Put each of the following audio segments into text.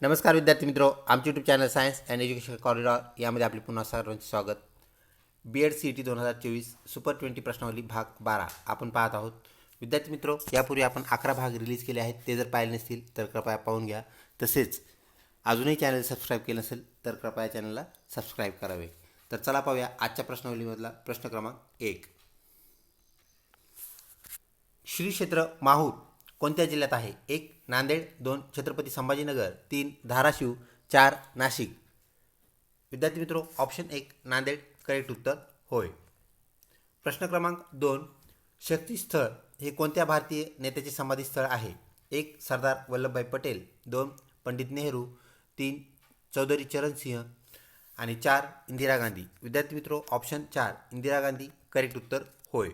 नमस्कार विद्यार्थी मित्रों, आमचे YouTube channel science and education corridor यामध्ये आपले पुन्हा सर्वांचे स्वागत. BEd CET 2024 सुपर 20 प्रश्नावली भाग 12 आपण पाहत आहोत. विद्यार्थी मित्रों, यापूर्वी आपण 11 भाग रिलीज केले आहेत. ते जर पाहिले नसतील तर कृपया पाहून घ्या. तसेच अजूनही चॅनल सबस्क्राईब केलं नसेल तर कृपया चॅनलला सबस्क्राईब करावे. तर चला पाहूया आजच्या प्रश्नावलीमधला प्रश्न क्रमांक 1. श्री क्षेत्र माहूर कोणत्या जिल्ह्यात आहे? 1. नांदेड, 2. छत्रपती संभाजीनगर, 3. धाराशिव, 4. नाशिक. विद्यार्थी मित्रों, ऑप्शन 1 नांदेड करेक्ट उत्तर होय. प्रश्न क्रमांक 2. शक्तीस्थळ हे कोणत्या भारतीय नेत्याचे समाधी स्थळ आहे? 1. सरदार वल्लभभाई पटेल, 2. पंडित नेहरू, 3. चौधरी चरण सिंह आणि 4. इंदिरा गांधी. विद्यार्थी मित्रों, ऑप्शन 4 इंदिरा गांधी करेक्ट उत्तर होय.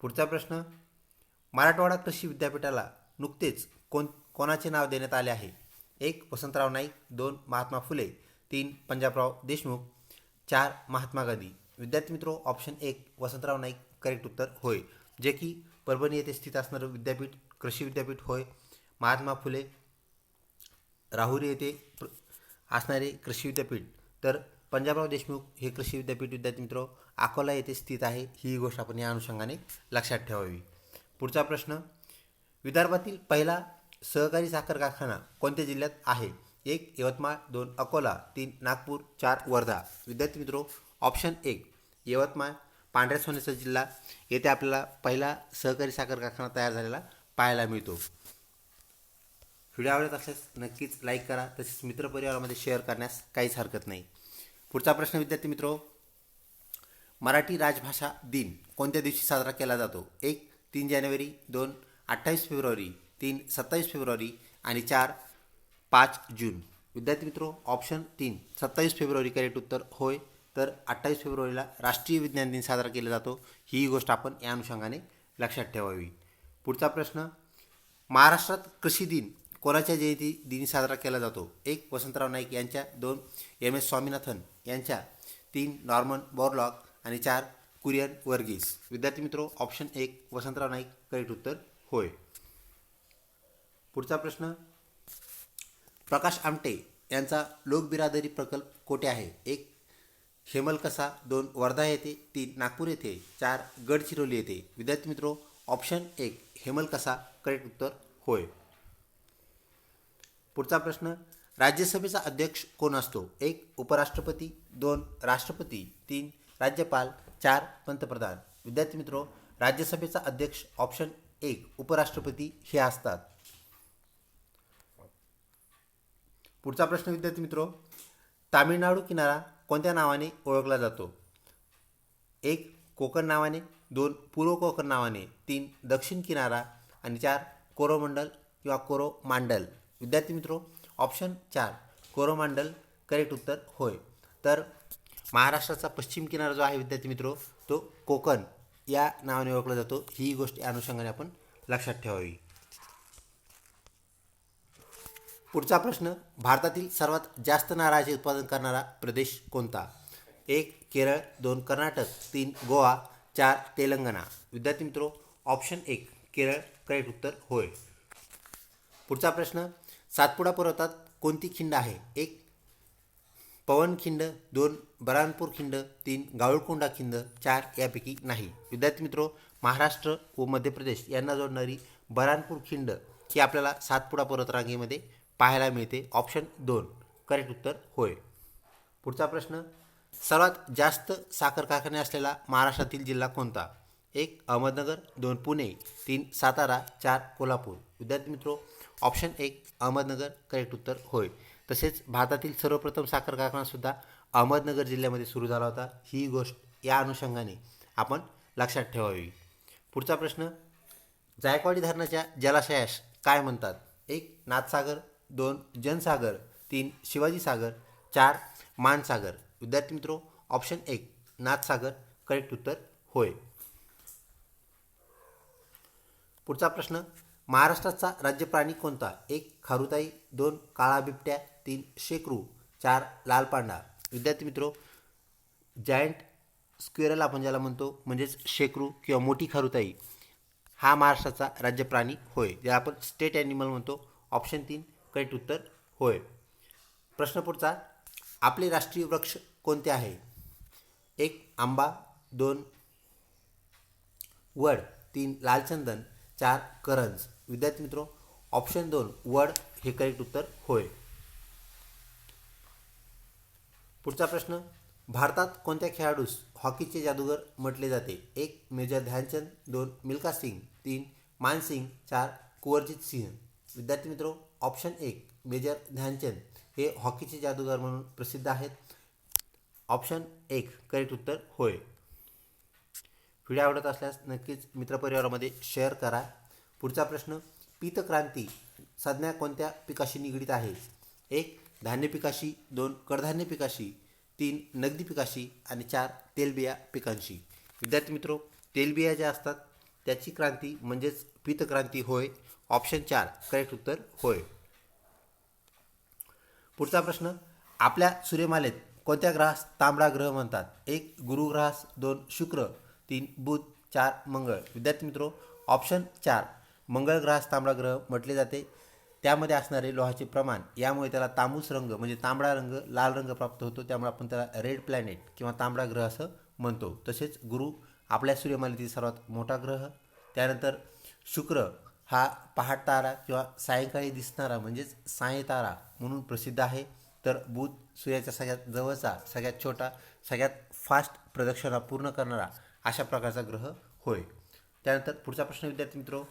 पुढचा प्रश्न. मराठवाडा कृषी विद्यापीठाला नुकतेच कोणाचे नाव देण्यात आले आहे? 1. वसंतराव नाईक, 2. महात्मा फुले, 3. पंजाबराव देशमुख, 4. महात्मा गांधी. विद्यार्थी मित्रों, ऑप्शन 1 वसंतराव नाईक करेक्ट उत्तर होय, जे की परभणी येथे स्थित असणारं विद्यापीठ कृषी विद्यापीठ होय. महात्मा फुले राहुरी येथे असणारे कृषी विद्यापीठ, तर पंजाबराव देशमुख हे कृषी विद्यापीठ विद्यार्थी मित्रों अकोला येथे स्थित आहे. ही गोष्ट आपण या अनुषंगाने लक्षात ठेवावी. पुढचा प्रश्न. विदर्भातील पहिला सहकारी साखर कारखाना कोणत्या जिल्ह्यात आहे? 1. यवतमाळ, 2. अकोला, 3. नागपूर, 4. वर्धा. विद्यार्थी मित्रों, ऑप्शन 1 यवतमाळ पांढऱ्या सोन्याचा जिल्हा येथे आपल्याला पहिला सहकारी साखर कारखाना तयार झालेला पाहायला मिळतो. व्हिडिओ आवडत असल्यास नक्कीच लाईक करा, तसेच मित्रपरिवारामध्ये शेअर करण्यास काहीच हरकत नाही. पुढचा प्रश्न विद्यार्थी मित्रों. मराठी राजभाषा दिन कोणत्या दिवशी साजरा केला जातो? 1. 3 जानेवारी, 2. 28 फेब्रुवारी, 3. 27 फेब्रुवारी आणि 4. 5 जून. विद्यार्थी मित्रों, ऑप्शन 3 27 फेब्रुवारी करेक्ट उत्तर होय, तर 28 फेब्रुवारीला राष्ट्रीय विज्ञान दिन साजरा केला जातो. ही गोष्ट आपण या अनुषंगाने लक्षात ठेवावी. पुढचा प्रश्न. महाराष्ट्रात कृषी दिन कोणाच्या जयंती दिनी साजरा केला जातो? 1. वसंतराव नाईक यांच्या, 2. MS स्वामीनाथन यांच्या, 3. नॉर्मन बोरलॉग आणि 4. कुरियन वर्गीस. विद्यार्थी मित्रों, ऑप्शन 1 वसंतराव नाईक करेक्ट उत्तर होय. पुढचा प्रश्न. प्रकाश आमटे यांचा लोकबिरादरी प्रकल्प कोठे आहे? 1. हेमलकसा, 2. वर्धा येथे, 3. नागपूर येथे, 4. गडचिरोली येथे. विद्यार्थी मित्रों, ऑप्शन 1 हेमलकसा करेक्ट उत्तर होय. पुढचा प्रश्न. राज्यसभेचा अध्यक्ष कोण असतो? 1. उपराष्ट्रपती, 2. राष्ट्रपती, 3. राज्यपाल, 4. पंतप्रधान. विद्यार्थी मित्रों, राज्यसभेचा अध्यक्ष ऑप्शन 1 उपराष्ट्रपती हे असतात. पुढचा प्रश्न विद्यार्थी मित्रों. तामिळनाडू किनारा कोणत्या नावाने ओळखला जातो? 1. कोकण नावाने, 2. पूर्व कोकण नावाने, 3. दक्षिण किनारा आणि 4. कोरोमंडल किंवा कोरोमांडल. विद्यार्थी मित्रों, ऑप्शन 4 कोरोमांडल करेक्ट उत्तर होय, तर महाराष्ट्राचा पश्चिम किनारा जो आहे विद्यार्थी मित्रों तो कोकण या नावाने ओळखला जातो. ही गोष्ट या अनुषंगाने आपण लक्षात ठेवावी. पुढचा प्रश्न. भारतातील सर्वात जास्त नारळाचे उत्पादन करणारा प्रदेश कोणता? 1. केरळ, 2. कर्नाटक, 3. गोवा, 4. तेलंगणा. विद्यार्थी मित्रों, ऑप्शन 1 केरळ करेक्ट उत्तर होय. पुढचा प्रश्न. सातपुडा पर्वतात कोणती खिंड आहे? 1. पवनखिंड, 2. बरानपूर खिंड, 3. गाळुलकोंडा खिंड, 4. यापैकी नाही. विद्यार्थी मित्रों, महाराष्ट्र व मध्य प्रदेश यांना जोडणारी बरानपूर खिंड ही आपल्याला सातपुडा पर्वतरांगेमध्ये पाहायला मिळते. ऑप्शन 2 करेक्ट उत्तर होय. पुढचा प्रश्न. सर्वात जास्त साखर कारखाने असलेला महाराष्ट्रातील जिल्हा कोणता? 1. अहमदनगर, 2. पुणे, 3. सातारा, 4. कोल्हापूर. विद्यार्थी मित्रों, ऑप्शन 1 अहमदनगर करेक्ट उत्तर होय, तसेच भारतातील सर्वप्रथम साखर कारखानासुद्धा अहमदनगर जिल्ह्यामध्ये सुरू झाला होता. ही गोष्ट या अनुषंगाने आपण लक्षात ठेवावी. पुढचा प्रश्न. जायकवाडी धरणाच्या जलाशयास काय म्हणतात? 1. नाथसागर, 2. जनसागर, 3. शिवाजी सागर, 4. मानसागर. विद्यार्थी मित्रों, ऑप्शन 1 नाथसागर करेक्ट उत्तर होय. पुढचा प्रश्न. महाराष्ट्राचा राज्य प्राणी कोणता? 1. खारुताई, 2. काळा बिबट्या, 3. शेकरू, 4. लाल पांडा. विद्यार्थी मित्रों, जायंट स्क्वेरल आपण ज्याला म्हणतो म्हणजेच शेकरू किंवा मोठी खारुताई हा महाराष्ट्राचा राज्य प्राणी होय, ज्याला आपण स्टेट ॲनिमल म्हणतो. ऑप्शन 3 करेक्ट उत्तर होय. प्रश्न पुढचा, आपले राष्ट्रीय वृक्ष कोणते आहे? 1 आंबा, 2 वड, 3 लालचंदन, 4 करंज. विद्यार्थी मित्रो, ऑप्शन 2 वड हे करेक्ट उत्तर होय. पुढचा प्रश्न, भारतात कोणत्या खेळाडूस हॉकीचे जादूगर म्हटले जाते? 1 मेजर ध्यानचंद, 2 मिल्खा सिंग, 3 मानसिंग, 4 कुंवरजीत सिंह. विद्यार्थी मित्रो, ऑप्शन 1 मेजर ध्यानचंद हे हॉकीचे जादूगार म्हणून प्रसिद्ध आहेत. ऑप्शन 1 करेक्ट उत्तर होय. व्हिडिओ आवडत असल्यास नक्कीच मित्रपरिवारामध्ये शेअर करा. पुढचा प्रश्न, पीतक्रांती संज्ञा कोणत्या पिकाशी निगडीत आहे? 1 धान्य पिकाशी, 2 कडधान्य पिकाशी, 3 नगदी पिकाशी आणि 4 तेलबिया पिकांशी. विद्यार्थी मित्रो, तेलबिया ज्या असतात त्याची क्रांती म्हणजेच पीतक्रांती होय. ऑप्शन 4 करेक्ट उत्तर होय. पुढचा प्रश्न, आपल्या सूर्यमालेत कोणत्या ग्रहास तांबडा ग्रह म्हणतात? 1 गुरु ग्रहास, 2 शुक्र, 3 बुध, 4 मंगळ. विद्यार्थी मित्रो, ऑप्शन 4 मंगळ ग्रहास तांबडा ग्रह म्हटले जाते. त्यामध्ये असणारे लोहाचे प्रमाण यामुळे त्याला तांबूस रंग म्हणजे तांबडा रंग, लाल रंग प्राप्त होतो. त्यामुळे आपण त्याला रेड प्लॅनेट किंवा तांबडा ग्रह असं म्हणतो. तसेच गुरु आपल्या सूर्यमालेतील सर्वात मोठा ग्रह. त्यानंतर शुक्र हा पहाट तारा किंवा सायंकाळी दिसणारा म्हणजेच सायतारा म्हणून प्रसिद्ध आहे. तर बुध सूर्याच्या सगळ्यात जवळचा, सगळ्यात छोटा, सगळ्यात फास्ट प्रदक्षिणा पूर्ण करणारा अशा प्रकारचा ग्रह होय. त्यानंतर पुढचा प्रश्न विद्यार्थी मित्रो,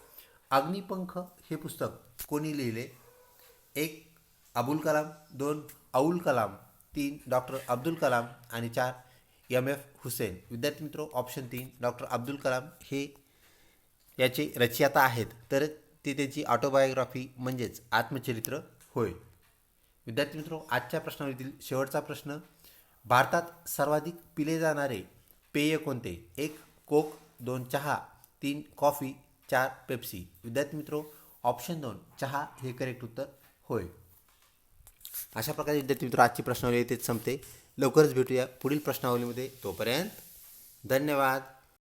अग्निपंख हे पुस्तक कोणी लिहिले? 1 अबुल कलाम, 2 अबुल कलाम, 3 डॉक्टर अब्दुल कलाम आणि 4 MF हुसेन. विद्यार्थी मित्रो, ऑप्शन 3 डॉक्टर अब्दुल कलाम हे याचे रचयिता आहेत. तर ते त्यांची ऑटोबायोग्राफी म्हणजेच आत्मचरित्र होय. विद्यार्थी मित्रो, आजच्या प्रश्नावलीतील शेवटचा प्रश्न, भारतात सर्वाधिक पिले जाणारे पेय कोणते? 1 कोक, 2 चहा, 3 कॉफी, 4 पेप्सी. विद्यार्थी मित्रो, ऑप्शन 2 चहा हे करेक्ट उत्तर होय. अशा प्रकारे विद्यार्थी मित्रो आजची प्रश्नावली इथेच संपते. लवकरच भेटूया पुढील प्रश्नावलीमध्ये. तोपर्यंत धन्यवाद.